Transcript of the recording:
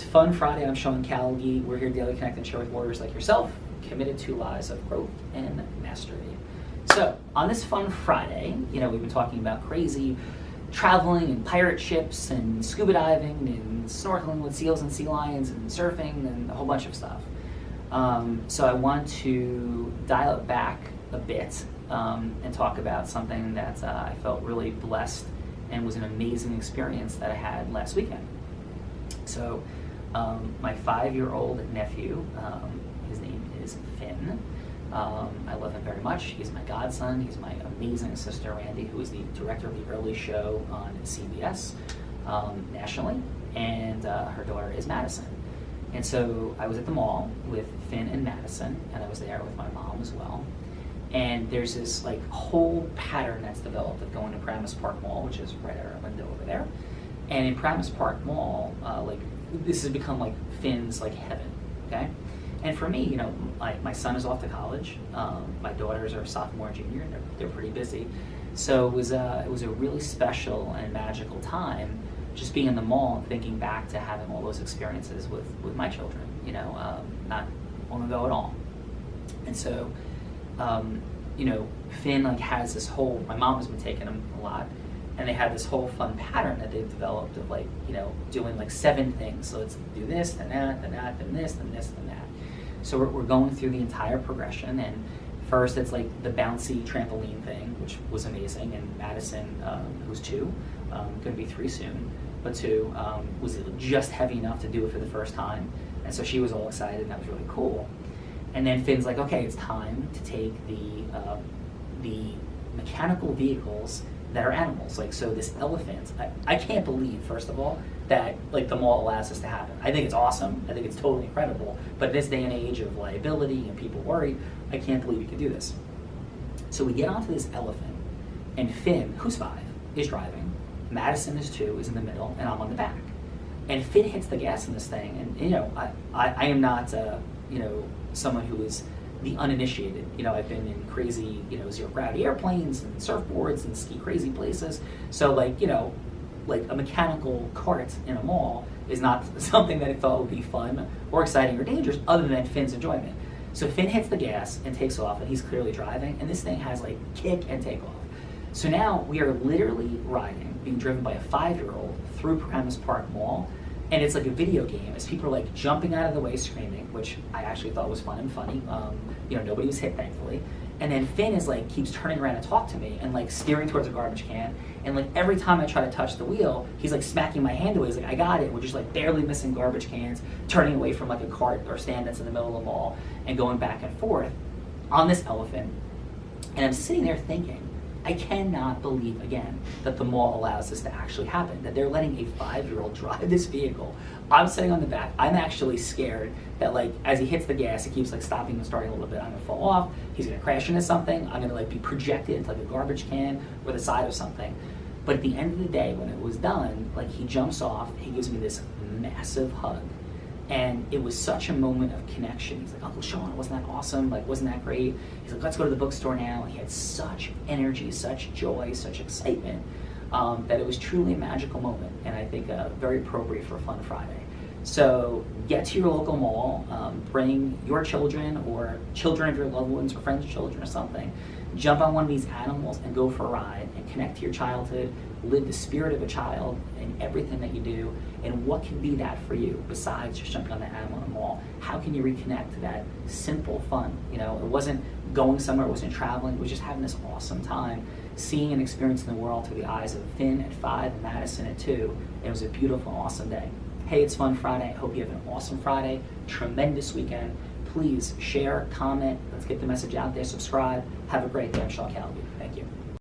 is Fun Friday. I'm Sean Callagy. We're here to daily connect and share with warriors like yourself, committed to lives of growth and mastery. So, on this Fun Friday, we've been talking about crazy traveling and pirate ships and scuba diving and snorkeling with seals and sea lions and surfing and a whole bunch of stuff. So I want to dial it back a bit and talk about something that I felt really blessed and was an amazing experience that I had last weekend. So my 5-year-old nephew, his name is Finn. I love him very much. He's my godson. He's my amazing sister, Randy, who is the director of the early show on CBS nationally, and her daughter is Madison. And so I was at the mall with Finn and Madison, and I was there with my mom as well. And there's this whole pattern that's developed of going to Paramus Park Mall, which is right at our window over there. And in Paramus Park Mall, this has become Finn's heaven, okay? And for me, my son is off to college. My daughters are sophomore and junior, and they're pretty busy. So it was a really special and magical time, just being in the mall and thinking back to having all those experiences with my children. Not long ago at all. And so, Finn has this whole. My mom has been taking him a lot, and they had this whole fun pattern that they've developed of doing 7 things. So let's do this, then that, then that, then this, then this, then that. So we're going through the entire progression, and first it's the bouncy trampoline thing, which was amazing, and Madison, who's 2, going to be 3 soon, but 2, was just heavy enough to do it for the first time, and so she was all excited, and that was really cool. And then Finn's okay, it's time to take the mechanical vehicles that are animals. So this elephant, I can't believe, first of all, that the mall allows this to happen. I think it's awesome. I think it's totally incredible. But in this day and age of liability and people worried, I can't believe you can do this. So we get onto this elephant, and Finn, who's 5, is driving. Madison is 2, is in the middle, and I'm on the back. And Finn hits the gas in this thing, and I am not someone who is the uninitiated. I've been in crazy, zero gravity airplanes and surfboards and ski crazy places. So a mechanical cart in a mall is not something that I thought would be fun or exciting or dangerous, other than Finn's enjoyment. So Finn hits the gas and takes off, and he's clearly driving, and this thing has kick and take off. So now we are literally being driven by a 5-year-old through Paramus Park Mall, and it's like a video game as people are jumping out of the way screaming, which I actually thought was fun and funny. Nobody was hit, thankfully. And then Finn is keeps turning around to talk to me and steering towards a garbage can. And every time I try to touch the wheel, he's smacking my hand away. He's I got it. We're just barely missing garbage cans, turning away from a cart or stand that's in the middle of the mall and going back and forth on this elephant. And I'm sitting there thinking, I cannot believe again that the mall allows this to actually happen, that they're letting a 5-year-old drive this vehicle. I'm sitting on the back. I'm actually scared that as he hits the gas, he keeps stopping and starting a little bit. I'm gonna fall off. He's gonna crash into something. I'm gonna be projected into a garbage can or the side of something. But at the end of the day, when it was done, he jumps off. He gives me this massive hug. And it was such a moment of connection. He's Uncle Sean, wasn't that awesome? Wasn't that great? He's let's go to the bookstore now. He had such energy, such joy, such excitement, that it was truly a magical moment. And I think very appropriate for a Fun Friday. So get to your local mall, bring your children or children of your loved ones or friends' children or something. Jump on one of these animals and go for a ride and connect to your childhood, live the spirit of a child in everything that you do, and what can be that for you besides just jumping on the animal in the mall? How can you reconnect to that simple fun? It wasn't going somewhere, it wasn't traveling, it was just having this awesome time, seeing and experiencing the world through the eyes of Finn at 5 and Madison at 2. It was a beautiful, awesome day. Hey, it's Fun Friday. I hope you have an awesome Friday, tremendous weekend. Please share, comment, let's get the message out there, subscribe. Have a great day. I'm Sean Callagy. Thank you.